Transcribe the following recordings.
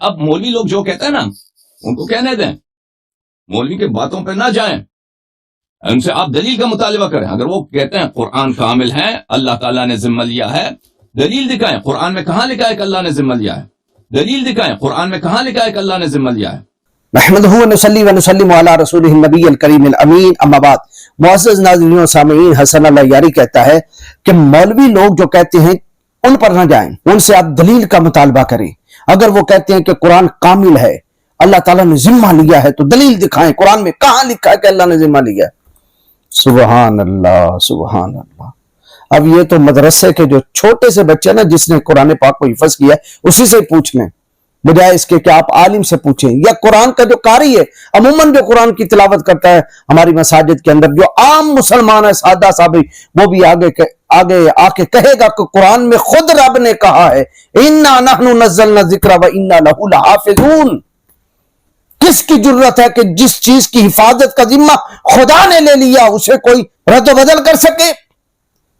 اب مولوی لوگ جو کہتے ہیں نا ان کو کہنے دیں، مولوی کے باتوں پہ نہ جائیں، ان سے آپ دلیل کا مطالبہ کریں. اگر وہ کہتے ہیں قرآن کامل ہے، اللہ تعالیٰ نے ذمہ لیا ہے، دلیل دکھائیں. قرآن میں کہاں لکھا ہے کہ اللہ نے ذمہ لیا ہے؟ دلیل دکھائیں. قرآن میں کہاں لکھا ہے کہ اللہ نے ذمہ لیا ہے؟ نحمدہ و نصلی و نسلم علی رسولہ النبی الکریم الامین، اما بعد. معزز ناظرین و سامعین، حسن اللہ یاری کہتا ہے کہ مولوی لوگ جو کہتے ہیں ان پر نہ جائیں، ان سے آپ دلیل کا مطالبہ کریں. اگر وہ کہتے ہیں کہ قرآن کامل ہے، اللہ تعالیٰ نے ذمہ لیا ہے، تو دلیل دکھائیں. قرآن میں کہاں لکھا ہے کہ اللہ نے ذمہ لیا ہے؟ سبحان اللہ، سبحان اللہ. اب یہ تو مدرسے کے جو چھوٹے سے بچے نا، جس نے قرآن پاک کو حفظ کیا ہے، اسی سے پوچھ لیں، بجائے اس کے کہ آپ عالم سے پوچھیں. یا قرآن کا جو قاری ہے، عموماً جو قرآن کی تلاوت کرتا ہے ہماری مساجد کے اندر، جو عام مسلمان ہے، سادہ صاحب، وہ بھی آگے آ کے کہے گا کہ قرآن میں خود رب نے کہا ہے اِنَّا نَحْنُ نَزَّلْنَا الذِّكْرَ وَإِنَّا لَهُ لَحَافِظُونَ. کس کی جرت ہے کہ جس چیز کی حفاظت کا ذمہ خدا نے لے لیا اسے کوئی رد و بدل کر سکے؟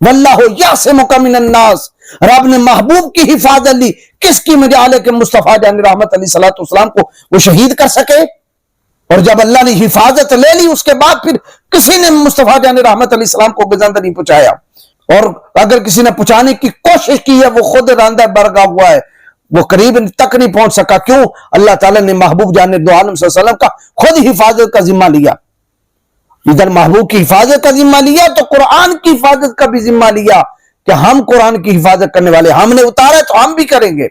واللہ یعصمک من الناس، رب نے محبوب کی حفاظت لی، کس کی مجال ہے کہ مصطفیٰ جان رحمت علیہ الصلوۃ والسلام کو وہ شہید کر سکے؟ اور جب اللہ نے حفاظت لے لی، اس کے بعد پھر کسی نے مصطفیٰ جان رحمت علیہ السلام کو گزندہ نہیں پہنچایا، اور اگر کسی نے پہنچانے کی کوشش کی ہے، وہ خود راندہ برگا ہوا ہے، وہ قریب تک نہیں پہنچ سکا. کیوں؟ اللہ تعالیٰ نے محبوب جان دو عالم صلی اللہ علیہ وسلم کا خود حفاظت کا ذمہ لیا. ادھر محبوب کی حفاظت کا ذمہ لیا تو قرآن کی حفاظت کا بھی ذمہ لیا کہ ہم قرآن کی حفاظت کرنے والے، ہم نے اتارا تو ہم بھی کریں گے.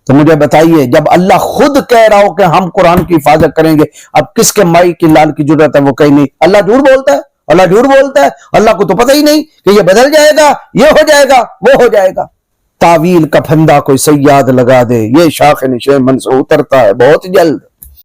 تو مجھے بتائیے، جب اللہ خود کہہ رہا ہو کہ ہم قرآن کی حفاظت کریں گے، اب کس کے مائی کی لال کی ضرورت ہے؟ وہ کہیں نہیں. اللہ جھوٹ بولتا ہے، اللہ جھوٹ بولتا ہے. اللہ کو تو پتہ ہی نہیں کہ یہ بدل جائے گا، یہ ہو جائے گا، وہ ہو جائے گا. تعویل کا پھندا کوئی صیاد لگا دے، یہ شاخ نشے من سے اترتا ہے بہت جلد.